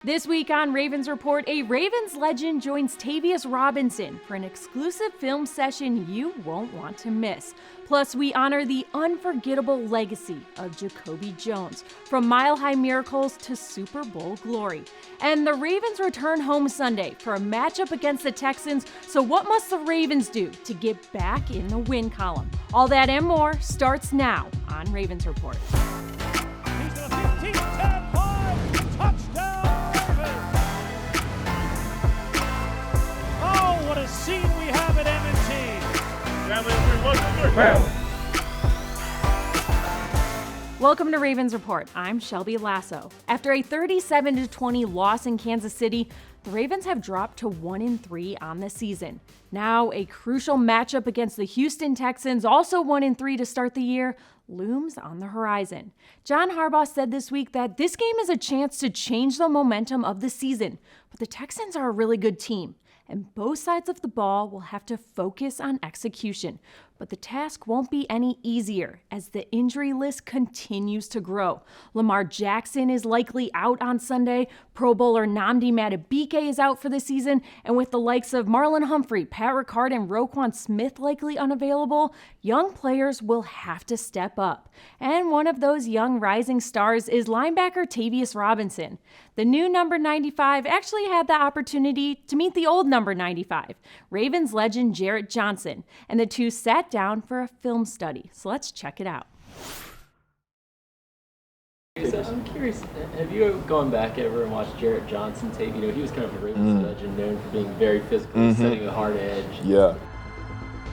This week on Ravens Report, a Ravens legend joins Tavius Robinson for an exclusive film session you won't want to miss. Plus, we honor the unforgettable legacy of Jacoby Jones, from mile-high miracles to Super Bowl glory. And the Ravens return home Sunday for a matchup against the Texans, so what must the Ravens do to get back in the win column? All that and more starts now on Ravens Report. What a scene we have at M&T. Welcome to Ravens Report. I'm Shelby Lasso. After a 37-20 loss in Kansas City, the Ravens have dropped to 1-3 on the season. Now, a crucial matchup against the Houston Texans, also 1-3 to start the year, looms on the horizon. John Harbaugh said this week that this game is a chance to change the momentum of the season, but the Texans are a really good team, and both sides of the ball will have to focus on execution. But the task won't be any easier as the injury list continues to grow. Lamar Jackson is likely out on Sunday. Pro Bowler Nnamdi Madubuike is out for the season. And with the likes of Marlon Humphrey, Pat Ricard, and Roquan Smith likely unavailable, young players will have to step up. And one of those young rising stars is linebacker Tavius Robinson. The new number 95 actually had the opportunity to meet the old number 95, Ravens legend Jarrett Johnson, and the two sat down for a film study. So let's check it out. So I'm curious, have you gone back ever and watched Jarrett Johnson tape? You know, he was kind of a Ravens legend, known for being very physical, setting a hard edge. Yeah.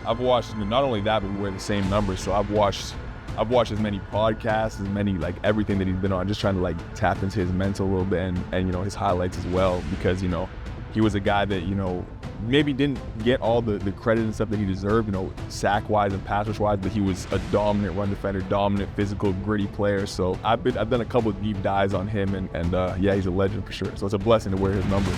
I've watched, not only that, but we wear the same numbers, so I've watched as many podcasts, as many, like, everything that he's been on, just trying to, like, tap into his mental a little bit and you know, his highlights as well, because, you know, he was a guy that, you know, maybe didn't get all the credit and stuff that he deserved, you know, sack-wise and pass-rush-wise, but he was a dominant run defender, dominant, physical, gritty player. So I've done a couple of deep dives on him, and yeah, he's a legend for sure. So it's a blessing to wear his number.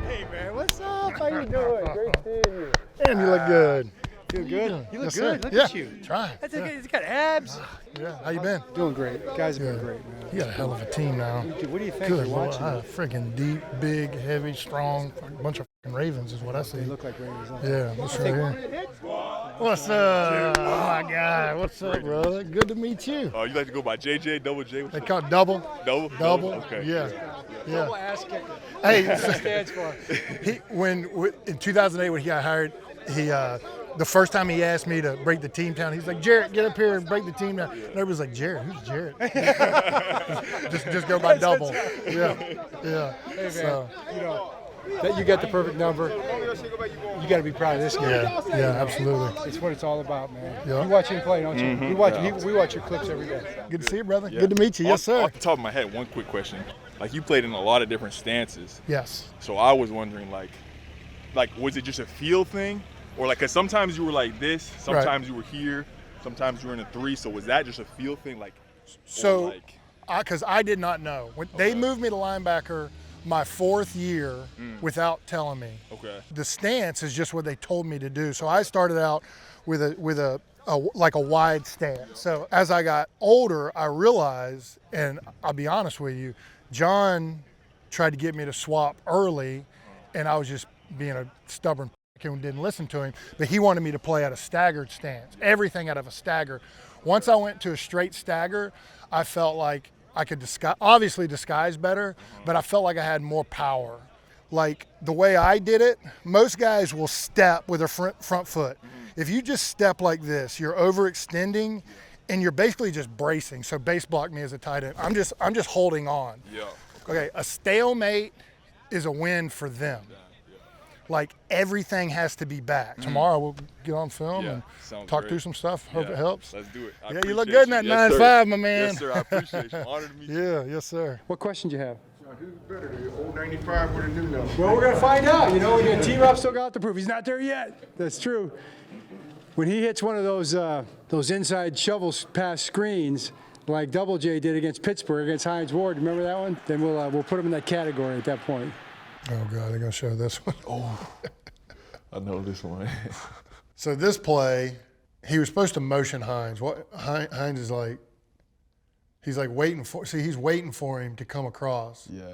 Hey, man, what's up? How you doing? Great seeing you. Damn, you look good. Feel good? You look Yes, good. sir. Look at you. Try. He's got abs. Yeah. How you been? Doing great. Guys have been great, man. You got a hell of a team now. What do you think? Good You're Lord, watching? freaking deep, big, heavy, strong, bunch of fucking Ravens is what I see. They look like Ravens. Yeah, that's right here. What's up? Oh my God. What's up, brother? Good to meet you. Oh, you like to go by JJ, Double J? They call it double. Double? Okay. Double Yeah. ass kicker. Hey, That's what it stands for. in 2008 when he got hired, the first time he asked me to break the team down, he's like, Jarrett, get up here and break the team down. And everybody's like, Jarrett, who's Jarrett? just go by double. Yeah. Hey, man, So, you know, that you got the perfect number. You got to be proud of this game. yeah, absolutely. It's what it's all about, man. Yeah. You watch him play, don't you? We watch your clips every day. Good to see you, brother. Good to meet you. Yes, sir. Off the top of my head, one quick question. Like, you played in a lot of different stances. Yes. So I was wondering, like, was it just a feel thing? Or, like, because sometimes you were like this, sometimes you were here, sometimes you were in a three. So was that just a feel thing? Like, So, because I did not know. When they moved me to linebacker my fourth year without telling me. Okay. The stance is just what they told me to do. So I started out with a wide stance. So as I got older, I realized, and I'll be honest with you, John tried to get me to swap early, and I was just being a stubborn and didn't listen to him, but he wanted me to play at a staggered stance, everything out of a stagger. Once I went to a straight stagger, I felt like I could disguise better, but I felt like I had more power. Like the way I did it, most guys will step with their front foot. If you just step like this, you're overextending and you're basically just bracing. So base block me as a tight end. I'm just holding on. Yeah. Okay, a stalemate is a win for them. Like everything has to be back. Tomorrow we'll get on film and talk through some stuff. Hope it helps. Let's do it. Yeah, you look good in that 9.5, my man. Yes, sir. I appreciate you. Honor to meet you. Yeah, yes, sir. What question do you have? Who's better, the old 95 or the new number? Well, we're going to find out. You know, T-Rob still got the proof. He's not there yet. That's true. When he hits one of those inside shovels past screens, like Double J did against Pittsburgh, against Hines Ward, remember that one? Then we'll put him in that category at that point. Oh, God, they're going to show this one. Oh, I know this one. So this play, he was supposed to motion Hines. What Hines is like, He's like he's waiting for him to come across. Yeah.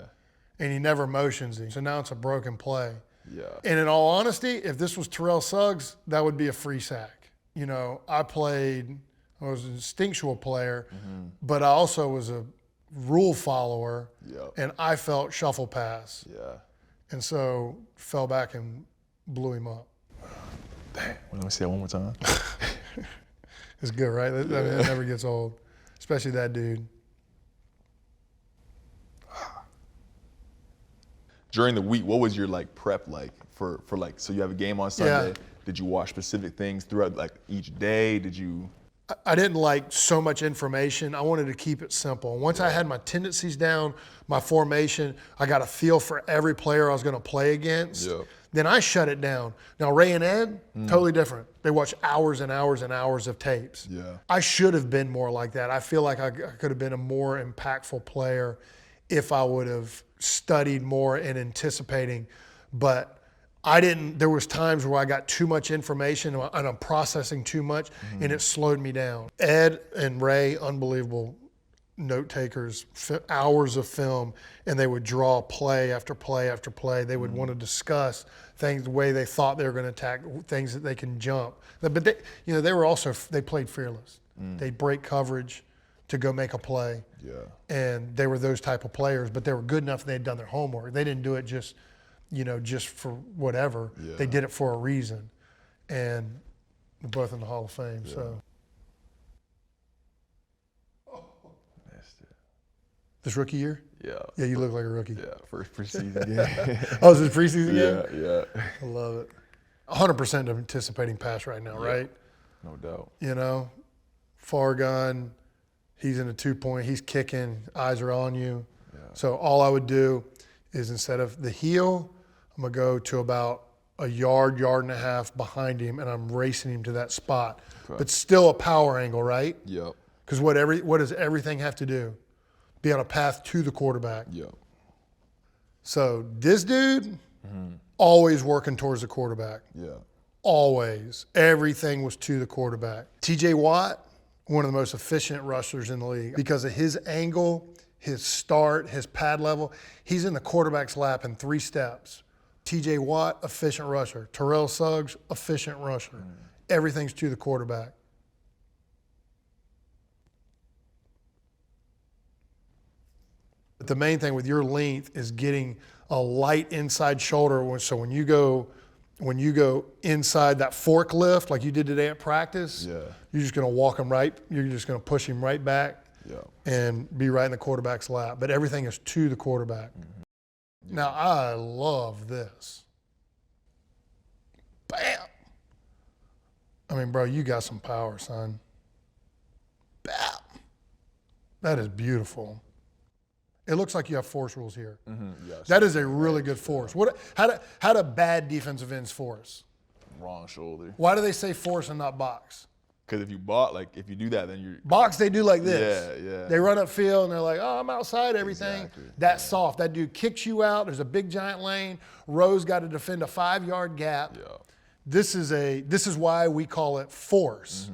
And he never motions him. So now it's a broken play. Yeah. And in all honesty, if this was Terrell Suggs, that would be a free sack. You know, I was an instinctual player, but I also was a rule follower, and I felt shuffle pass. Yeah. And so fell back and blew him up. Dang. Let me say that one more time. It's good, right? I mean, that never gets old, especially that dude. During the week, what was your like prep like for like, so you have a game on Sunday. Yeah. Did you watch specific things throughout like each day? Did you? I didn't like so much information. I wanted to keep it simple. Once I had my tendencies down, my formation, I got a feel for every player I was going to play against. Yeah. Then I shut it down. Now, Ray and Ed, totally different. They watch hours and hours and hours of tapes. Yeah. I should have been more like that. I feel like I could have been a more impactful player if I would have studied more and anticipating. But I didn't. There was times where I got too much information and I'm processing too much, and it slowed me down. Ed and Ray, unbelievable note takers, hours of film, and they would draw play after play after play. They would want to discuss things, the way they thought they were going to attack, things that they can jump. But they, you know, they played fearless. They'd break coverage to go make a play. Yeah. And they were those type of players, but they were good enough and they'd done their homework. They didn't do it just for whatever. Yeah. They did it for a reason. And they're both in the Hall of Fame, so. This rookie year? Yeah. Yeah, you look like a rookie. Yeah. First preseason game. Oh, is this preseason game? Yeah. I love it. 100% anticipating pass right now, right? No doubt. You know, far gun, he's in a 2-point, he's kicking, eyes are on you. Yeah. So all I would do is instead of the heel, I'm going to go to about a yard and a half behind him, and I'm racing him to that spot. Okay. But still a power angle, right? Yep. Because what does everything have to do? Be on a path to the quarterback. Yep. So this dude, always working towards the quarterback. Yeah. Always. Everything was to the quarterback. TJ Watt, one of the most efficient rushers in the league because of his angle, his start, his pad level. He's in the quarterback's lap in 3 steps. TJ Watt, efficient rusher. Terrell Suggs, efficient rusher. Everything's to the quarterback. But the main thing with your length is getting a light inside shoulder. So when you go inside that forklift like you did today at practice, Yeah. you're just going to walk him right. You're just going to push him right back Yeah. and be right in the quarterback's lap. But everything is to the quarterback. Now, I love this. Bam! I mean, bro, you got some power, son. Bam! That is beautiful. It looks like you have force rules here. Yes. That is a really good force. How do bad defensive ends force? Wrong shoulder. Why do they say force and not box? Because if you do that, then you're. Box, they do like this. Yeah. They run upfield and they're like, oh, I'm outside everything. Exactly. That's soft. That dude kicks you out. There's a big giant lane. Rowe's got to defend a 5-yard gap. Yeah. This is why we call it force.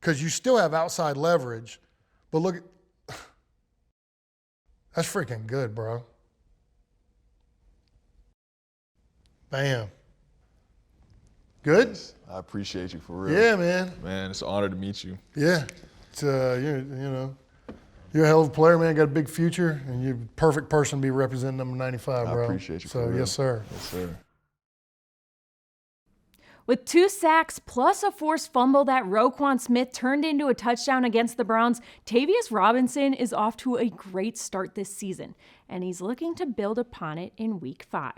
Because you still have outside leverage. But look, that's freaking good, bro. Bam. Good? I appreciate you for real. Yeah, man. Man, it's an honor to meet you. Yeah. It's, you're a hell of a player, man. Got a big future, and you're a perfect person to be representing number 95, bro. I appreciate you So, for real. yes, sir. Yes, sir. With 2 sacks plus a forced fumble that Roquan Smith turned into a touchdown against the Browns, Tavius Robinson is off to a great start this season, and he's looking to build upon it in Week 5.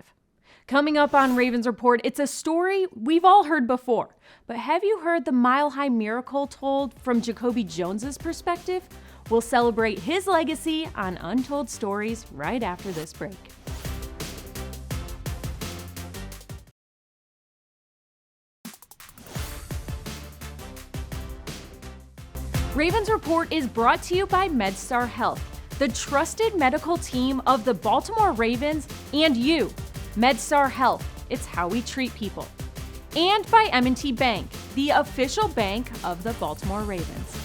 Coming up on Ravens Report, it's a story we've all heard before, but have you heard the mile-high miracle told from Jacoby Jones's perspective? We'll celebrate his legacy on Untold Stories right after this break. Ravens Report is brought to you by MedStar Health, the trusted medical team of the Baltimore Ravens and you. MedStar Health, it's how we treat people. And by M&T Bank, the official bank of the Baltimore Ravens.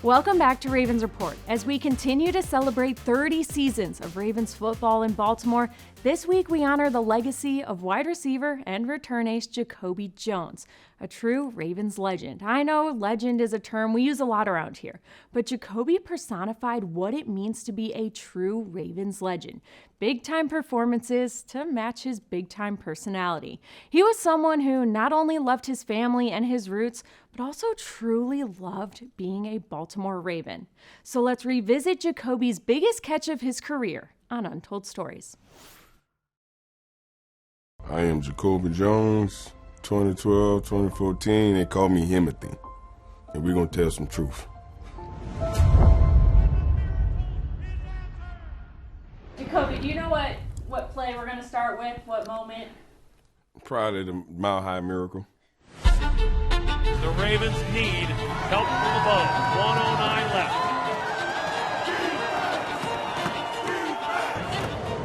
Welcome back to Ravens Report. As we continue to celebrate 30 seasons of Ravens football in Baltimore, this week we honor the legacy of wide receiver and return ace Jacoby Jones, a true Ravens legend. I know legend is a term we use a lot around here, but Jacoby personified what it means to be a true Ravens legend. Big-time performances to match his big-time personality. He was someone who not only loved his family and his roots, but also truly loved being a Baltimore Raven. So let's revisit Jacoby's biggest catch of his career on Untold Stories. I am Jacoby Jones, 2012, 2014. They call me Himothy. And we're going to tell some truth. Jacoby, do you know what play we're going to start with? What moment? Probably the Mile High Miracle. The Ravens need help from above. 109 left.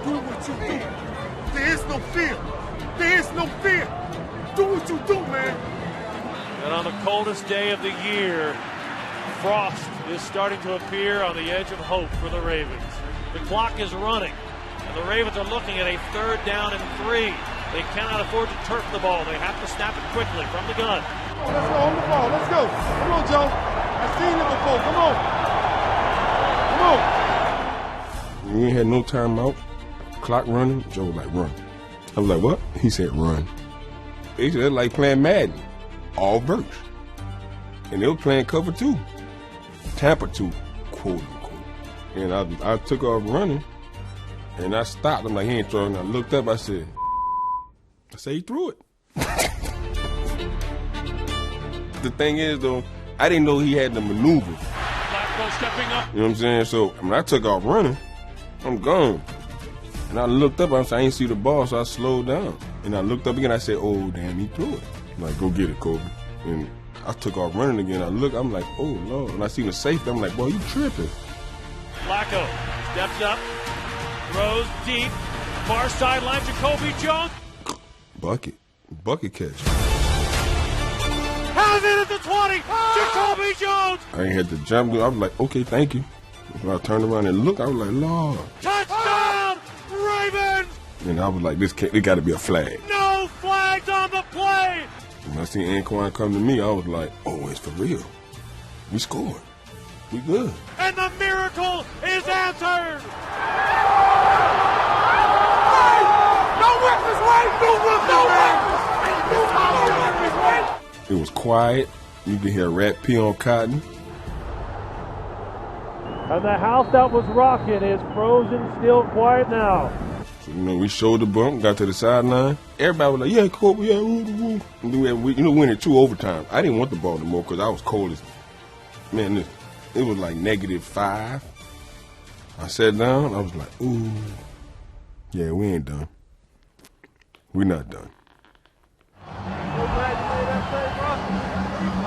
Do what you do. There is no fear. There is no fear. Do what you do, man. And on the coldest day of the year, frost is starting to appear on the edge of hope for the Ravens. The clock is running, and the Ravens are looking at a 3rd down and 3. They cannot afford to turf the ball. They have to snap it quickly from the gun. Oh, let's go on the ball. Let's go. Come on, Joe. I've seen it before. Come on. We ain't had no timeout. Clock running. Joe was like, run. I was like, what? He said, run. They said, like playing Madden. All verse. And they were playing cover 2. Tampa 2, quote unquote. And I took off running. And I stopped. I'm like, he ain't throwing. I looked up. I said, he threw it. The thing is, though, I didn't know he had the maneuver. Flacco stepping up. You know what I'm saying? So when I took off running, I'm gone. And I looked up, I didn't see the ball, so I slowed down. And I looked up again, I said, oh, damn, he threw it. I'm like, go get it, Kobe. And I took off running again. I look, I'm like, oh, Lord. And I seen the safety, I'm like, boy, you tripping. Flacco steps up, throws deep, far sideline, Jacoby Jones. Bucket catch. Has it at the 20, Jacoby Jones. I ain't had to jump. I was like, okay, thank you. When I turned around and looked, I was like, Lord. Touchdown, Ravens. And I was like, it got to be a flag. No flags on the play. When I seen Anquan come to me, I was like, oh, it's for real. We scored. We good. And the miracle is answered. It was quiet. You could hear a rat pee on cotton. And the house that was rocking is frozen still quiet now. So, we showed the bump, got to the sideline. Everybody was like, yeah, Kobe, yeah, woo. And then we went in 2 overtime. I didn't want the ball no more because I was cold as, man, it was like -5. I sat down, I was like, ooh, yeah, we ain't done. We're not done.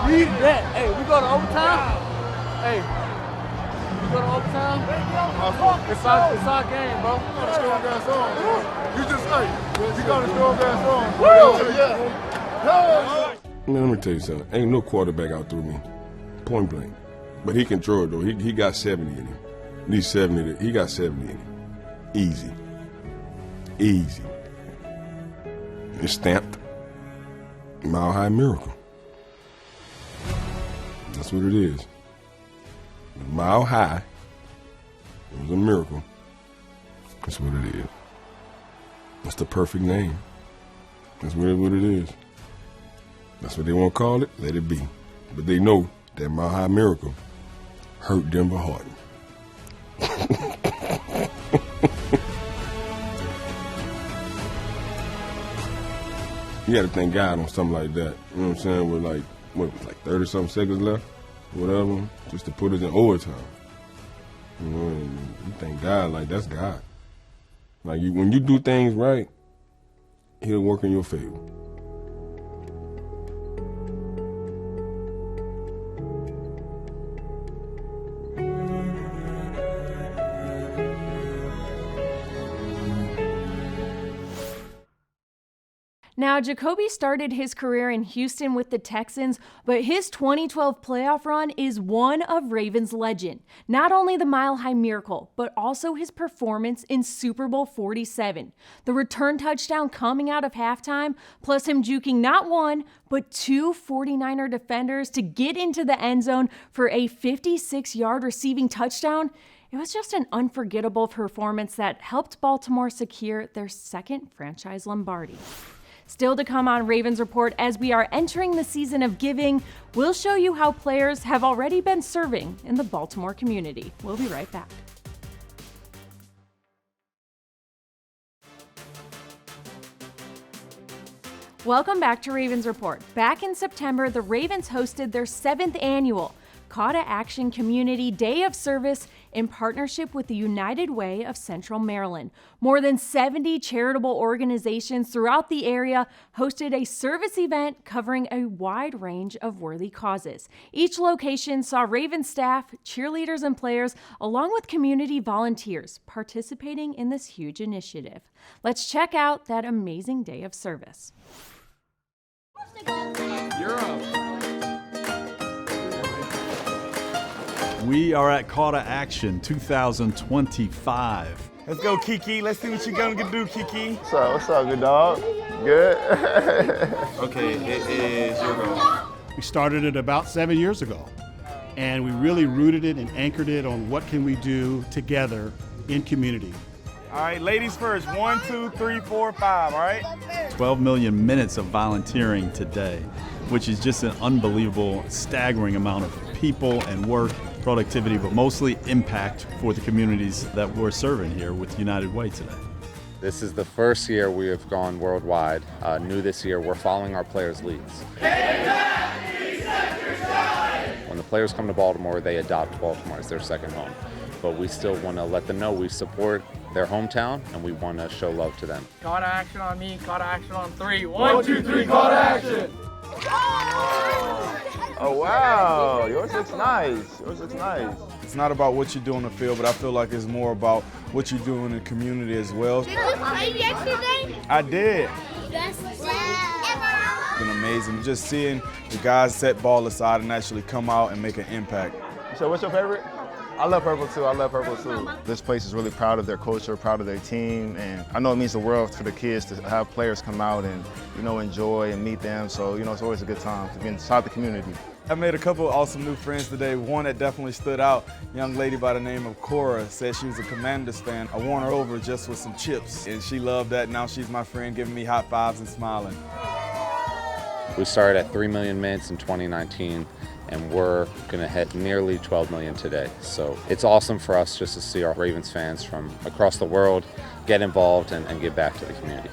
Read that. Hey, we go to overtime? Hey, we go to overtime? It's our game, bro. You just say, you got to storm that song. Man, let me tell you something. Ain't no quarterback out through me. Point blank. But he can throw it, though. He got 70 in him. He got 70 in him. Easy. It's stamped. Mile High Miracle. That's what it is. Mile High. It was a miracle. That's what it is. That's the perfect name. That's what it is. That's what they want to call it. Let it be. But they know that Mile High Miracle hurt Denver hard. You got to thank God on something like that. You know what I'm saying? With like 30-something seconds left, whatever, just to put us in overtime. You know, and you thank God, like that's God. Like when you do things right, He'll work in your favor. Now, Jacoby started his career in Houston with the Texans, but his 2012 playoff run is one of Ravens legend. Not only the Mile High Miracle, but also his performance in Super Bowl 47. The return touchdown coming out of halftime, plus him juking not one, but two 49er defenders to get into the end zone for a 56-yard receiving touchdown. It was just an unforgettable performance that helped Baltimore secure their second franchise Lombardi. Still to come on Ravens Report, as we are entering the season of giving, we'll show you how players have already been serving in the Baltimore community. We'll be right back. Welcome back to Ravens Report. Back in September, the Ravens hosted their 7th annual Call to Action Community Day of Service in partnership with the United Way of Central Maryland. More than 70 charitable organizations throughout the area hosted a service event covering a wide range of worthy causes. Each location saw Ravens staff, cheerleaders, and players, along with community volunteers, participating in this huge initiative. Let's check out that amazing day of service. You're up. We are at Call to Action 2025. Let's go, Kiki. Let's see what you're gonna do, Kiki. What's up, good dog? Good? Okay, it is your go. We started it about 7 years ago, and we really rooted it and anchored it on what can we do together in community. All right, ladies first. 1, 2, 3, 4, 5, all right? 12 million minutes of volunteering today, which is just an unbelievable, staggering amount of people and work, productivity, but mostly impact for the communities that we're serving here with United Way today. This is the first year we have gone worldwide. New this year, we're following our players' leads. When the players come to Baltimore, they adopt Baltimore as their second home. But we still want to let them know we support their hometown and we want to show love to them. Call to action on me, call to action on 3. 1, 2, 3, call to action! Oh wow, yours looks nice. Yours looks nice. It's not about what you do on the field, but I feel like it's more about what you do in the community as well. Did you play yesterday? I did. Best play It's been amazing just seeing the guys set ball aside and actually come out and make an impact. So what's your favorite? I love purple too. This place is really proud of their culture, proud of their team, and I know it means the world for the kids to have players come out and, enjoy and meet them. So, it's always a good time to be inside the community. I made a couple of awesome new friends today. One that definitely stood out, a young lady by the name of Cora, said she was a Commanders fan. I won her over just with some chips, and she loved that. Now she's my friend, giving me high fives and smiling. We started at 3 million minutes in 2019, and we're going to hit nearly 12 million today. So it's awesome for us just to see our Ravens fans from across the world get involved and give back to the community.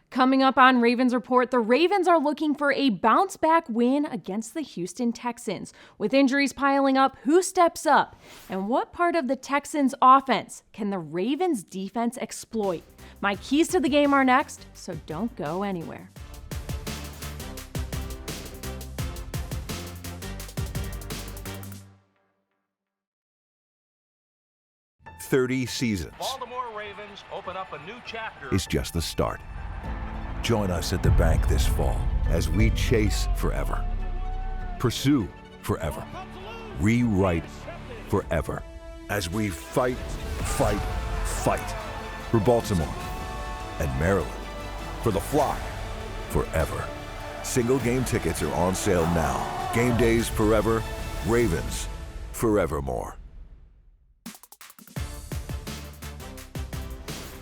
Coming up on Ravens Report, the Ravens are looking for a bounce-back win against the Houston Texans. With injuries piling up, who steps up? And what part of the Texans' offense can the Ravens' defense exploit? My keys to the game are next, so don't go anywhere. "30 seasons Baltimore Ravens open up a new chapter. is just the start. Join us at the bank this fall as we chase forever, pursue forever, rewrite forever, as we fight for Baltimore and Maryland, for the Flock forever. Single game tickets are on sale now. Game days forever, Ravens forevermore."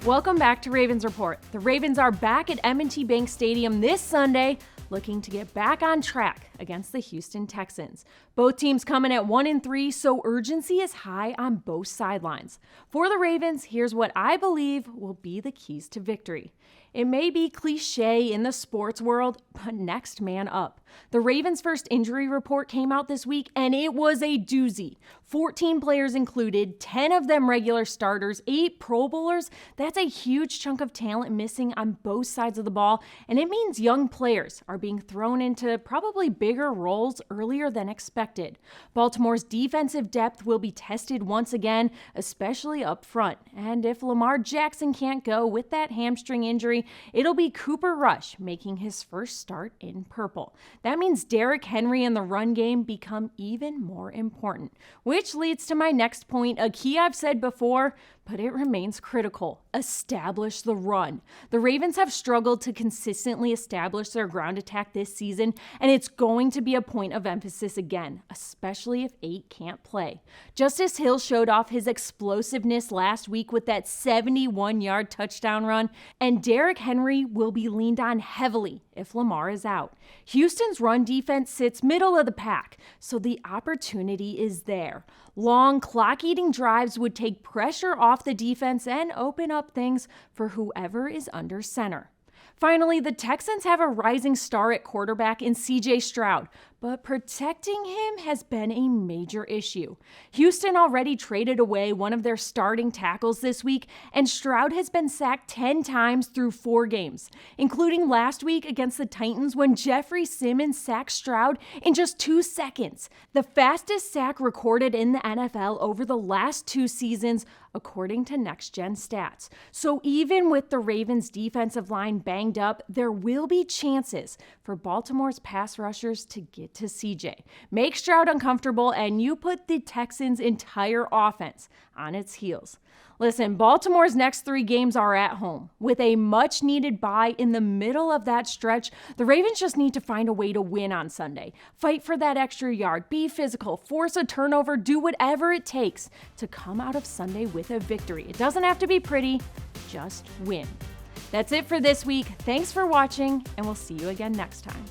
Welcome back to Ravens Report. The Ravens are back at M&T Bank Stadium this Sunday, looking to get back on track against the Houston Texans. Both teams coming at 1-3, so urgency is high on both sidelines. For the Ravens, here's what I believe will be the keys to victory. It may be cliche in the sports world, but next man up. The Ravens' first injury report came out this week, and it was a doozy. 14 players included, 10 of them regular starters, 8 Pro Bowlers. That's a huge chunk of talent missing on both sides of the ball, and it means young players are being thrown into probably bigger roles earlier than expected. Baltimore's defensive depth will be tested once again, especially up front. And if Lamar Jackson can't go with that hamstring injury, it'll be Cooper Rush making his first start in purple. That means Derrick Henry and the run game become even more important, which leads to my next point, a key I've said before, but it remains critical. Establish the run. The Ravens have struggled to consistently establish their ground attack this season, and it's going to be a point of emphasis again, especially if 8 can't play. Justice Hill showed off his explosiveness last week with that 71-yard touchdown run, and Derrick Henry will be leaned on heavily if Lamar is out. Houston's run defense sits middle of the pack, so the opportunity is there. Long clock-eating drives would take pressure off the defense and open up things for whoever is under center. Finally, the Texans have a rising star at quarterback in C.J. Stroud, but protecting him has been a major issue. Houston already traded away one of their starting tackles this week, and Stroud has been sacked 10 times through 4 games, including last week against the Titans when Jeffrey Simmons sacked Stroud in just 2 seconds, the fastest sack recorded in the NFL over the last 2 seasons, according to Next Gen Stats. So even with the Ravens' defensive line banged up, there will be chances for Baltimore's pass rushers to get to CJ. Make Stroud uncomfortable, and you put the Texans' entire offense on its heels. Listen, Baltimore's next 3 games are at home. With a much-needed bye in the middle of that stretch, the Ravens just need to find a way to win on Sunday. Fight for that extra yard, be physical, force a turnover, do whatever it takes to come out of Sunday with a victory. It doesn't have to be pretty, just win. That's it for this week. Thanks for watching, and we'll see you again next time.